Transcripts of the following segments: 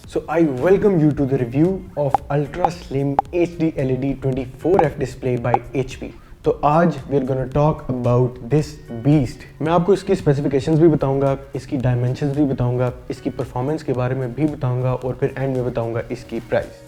So I welcome you to the review of Ultra Slim HD LED 24F display by HP. तो आज we are gonna talk about this beast. मैं आपको इसकी specifications भी बताऊंगा, इसकी डायमेंशंस भी बताऊंगा, इसकी परफॉर्मेंस के बारे में भी बताऊंगा और फिर एंड में बताऊंगा इसकी प्राइस।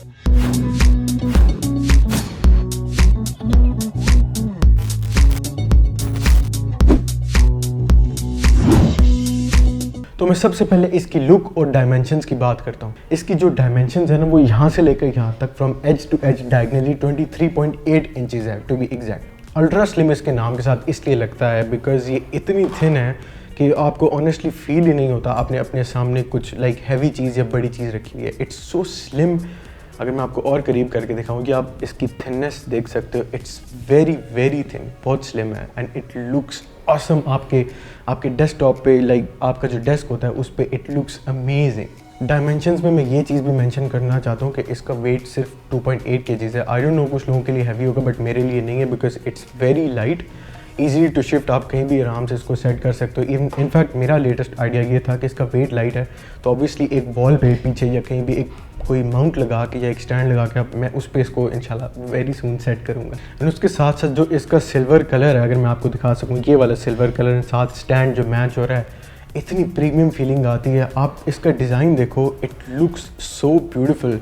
तो मैं सबसे पहले इसकी लुक और डायमेंशंस की बात करता हूँ। इसकी जो डायमेंशंस है ना वो यहाँ से लेकर यहाँ तक from edge to edge diagonally 23.8 inches है to be exact. Ultra slim इसके नाम के साथ इसलिए लगता है बिकॉज ये इतनी थिन है कि आपको ऑनेस्टली फील ही नहीं होता आपने अपने सामने कुछ हैवी चीज़ या बड़ी चीज़ रखी हुई है। It's so slim. अगर मैं आपको और करीब करके दिखाऊँ कि आप इसकी थिननेस देख सकते हो, इट्स वेरी वेरी थिन, बहुत स्लिम है एंड इट लुक्स ऑसम। आपके डेस्कटॉप पे आपका जो डेस्क होता है उस पे इट लुक्स अमेजिंग। डायमेंशंस में मैं ये चीज़ भी मेंशन करना चाहता हूँ कि इसका वेट सिर्फ 2.8 kg है। आई डोंट नो कुछ लोगों के लिए हैवी होगा बट मेरे लिए नहीं है because it's very light, easily to shift. आप कहीं भी आराम से इसको सेट कर सकते हो। इवन इनफैक्ट मेरा लेटेस्ट आइडिया ये था कि इसका वेट लाइट है तो ऑब्वियसली एक वॉल पे पीछे या कहीं भी एक कोई माउंट लगा के या एक स्टैंड लगा के मैं उस पर इसको इंशाल्लाह वेरी सून सेट करूँगा। एंड उसके साथ साथ जो इसका सिल्वर कलर है, अगर मैं आपको दिखा सकूँ, ये वाला सिल्वर कलर के साथ स्टैंड जो मैच हो रहा है, इतनी प्रीमियम फीलिंग आती है। आप इसका डिज़ाइन देखो, it looks so beautiful.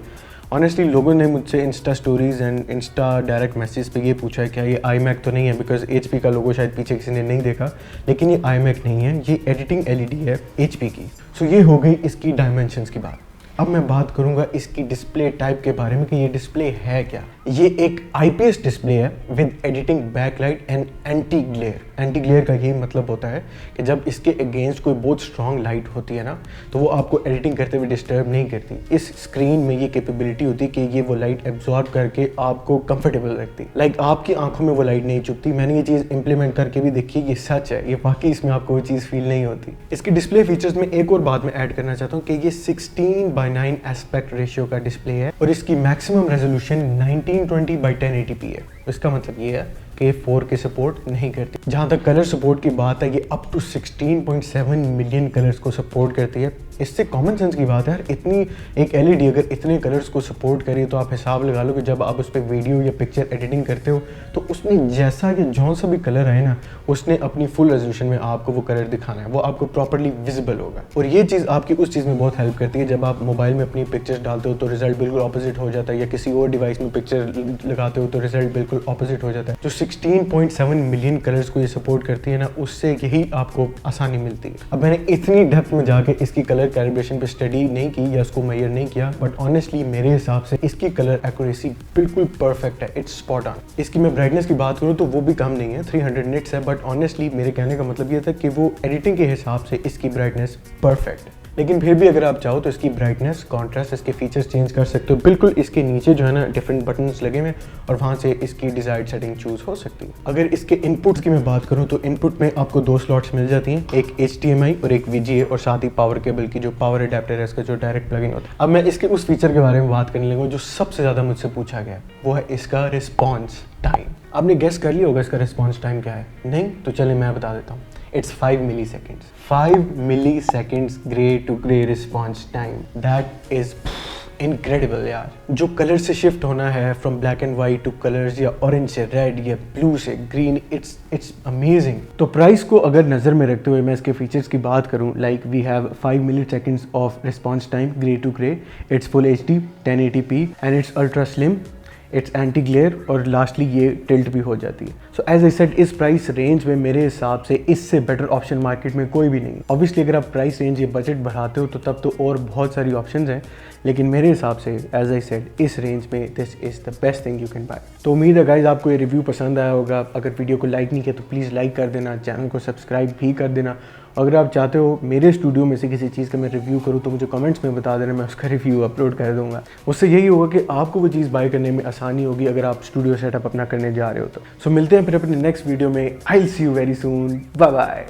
Honestly लोगों ने मुझसे Insta stories and Insta direct message पे ये पूछा है क्या ये iMac तो नहीं है, बिकॉज HP का लोगो शायद पीछे किसी ने नहीं देखा, लेकिन ये iMac नहीं है, ये एडिटिंग LED है HP की। सो ये हो गई इसकी डायमेंशंस की बात। अब मैं बात करूंगा इसकी डिस्प्ले टाइप के बारे में कि ये डिस्प्ले है क्या। ये एक IPS डिस्प्ले है with editing backlight and anti glare. Anti glare का यही मतलब होता है कि जब इसके अगेंस्ट कोई बहुत स्ट्रॉन्ग लाइट होती है ना तो वो आपको एडिटिंग करते हुए डिस्टर्ब नहीं करती। इस स्क्रीन में ये कैपेबिलिटी होती है कि ये वो लाइट एब्जॉर्ब करके आपको कंफर्टेबल रखती है। आपकी आंखों में वो लाइट नहीं चुभती। मैंने ये चीज़ इंप्लीमेंट करके भी देखी, ये सच है, ये वाकई इसमें आपको कोई चीज़ फील नहीं होती। इसकी डिस्प्ले फीचर्स में एक और बात मैं ऐड करना चाहता हूँ कि ये 16:9 एस्पेक्ट रेशियो का डिस्प्ले है और इसकी मैक्सिमम रेजोल्यूशन 1920x1080p है। इसका मतलब ये है कि 4K सपोर्ट नहीं करती। जहाँ तक कलर सपोर्ट की बात है, ये अप टू 16.7 मिलियन कलर्स को सपोर्ट करती है। इससे कॉमन सेंस की बात है यार, इतनी एक LED अगर इतने कलर्स को सपोर्ट करे तो आप हिसाब लगा लो कि जब आप उस पर वीडियो या पिक्चर एडिटिंग करते हो तो उसने जैसा कि जौन सा भी कलर आए ना, उसने अपनी फुल रेजोल्यूशन में आपको वो कलर दिखाना है, वो आपको प्रॉपरली विजिबल होगा। और ये चीज़ आपकी उस चीज़ में बहुत हेल्प करती है जब आप मोबाइल में अपनी पिक्चर्स डालते हो तो रिजल्ट बिल्कुल ऑपोजिट हो जाता है, या किसी और डिवाइस में पिक्चर लगाते हो तो रिजल्ट बिल्कुल ऑपोजिट हो जाता है। जो 16.7 मिलियन कलर्स को ये सपोर्ट करती है ना, उससे यही आपको आसानी मिलती है। अब मैंने इतनी डेप्थ में जाके इसकी कलर कैलिब्रेशन पे स्टडी नहीं की या उसको मेजर नहीं किया, बट ऑनेस्टली मेरे हिसाब से इसकी कलर एक्यूरेसी बिल्कुल परफेक्ट है, इट्स स्पॉट ऑन। इसकी मैं ब्राइटनेस की बात करूँ तो वो भी कम नहीं है, 300 निट्स है, बट ऑनेस्टली मेरे कहने का मतलब ये था कि वो एडिटिंग के हिसाब से इसकी ब्राइटनेस परफेक्ट है। लेकिन फिर भी अगर आप चाहो तो इसकी ब्राइटनेस, कॉन्ट्रास्ट, इसके फीचर्स चेंज कर सकते हो। बिल्कुल इसके नीचे जो है ना डिफरेंट बटन्स लगे हुए और वहाँ से इसकी डिजायर्ड सेटिंग चूज हो सकती है। अगर इसके इनपुट्स की मैं बात करूँ तो इनपुट में आपको 2 स्लॉट्स मिल जाती हैं, एक HDMI और एक VGA, और साथ ही पावर केबल की जो पावर अडेप्टर है इसका जो डायरेक्ट प्लग इन होता है। अब मैं इसके उस फीचर के बारे में बात करने लगा जो सबसे ज़्यादा मुझसे पूछा गया, वो है इसका रिस्पॉन्स टाइम। आपने गेस कर लिया होगा इसका रिस्पॉन्स टाइम क्या है? नहीं? तो चलिए मैं बता देता हूँ। It's 5 milliseconds. 5 milliseconds grey to grey response time. That is incredible यार। जो कलर से शिफ्ट होना है from black and white to colours, या ऑरेंज से रेड या ब्लू से ग्रीन, इट्स अमेजिंग। तो प्राइस को अगर नज़र में रखते हुए मैं इसके फीचर्स की बात करूँ, we have 5 milliseconds of response time grey to grey, it's full HD 1080p and it's ultra slim, it's anti glare, और लास्टली ये टिल्ट भी हो जाती है। सो एज आई सेड, इस प्राइस रेंज में मेरे हिसाब से इससे बेटर ऑप्शन मार्केट में कोई भी नहीं है। ऑब्वियसली अगर आप प्राइस रेंज, ये बजट बढ़ाते हो तो तब तो और बहुत सारी ऑप्शंस हैं, लेकिन मेरे हिसाब से एज आई सेड इस रेंज में this is the best thing you can buy. तो उम्मीद है गाइज आपको ये रिव्यू पसंद आया होगा। अगर वीडियो को लाइक नहीं किया तो प्लीज़ लाइक कर देना, चैनल को सब्सक्राइब भी कर देना। अगर आप चाहते हो मेरे स्टूडियो में से किसी चीज़ का मैं रिव्यू करूँ तो मुझे कमेंट्स में बता देना, मैं उसका रिव्यू अपलोड कर दूंगा। उससे यही होगा कि आपको वो चीज़ बाय करने में आसानी होगी अगर आप स्टूडियो सेटअप अपना करने जा रहे हो तो। सो मिलते हैं फिर अपने नेक्स्ट वीडियो में। I will see you very soon. Bye bye.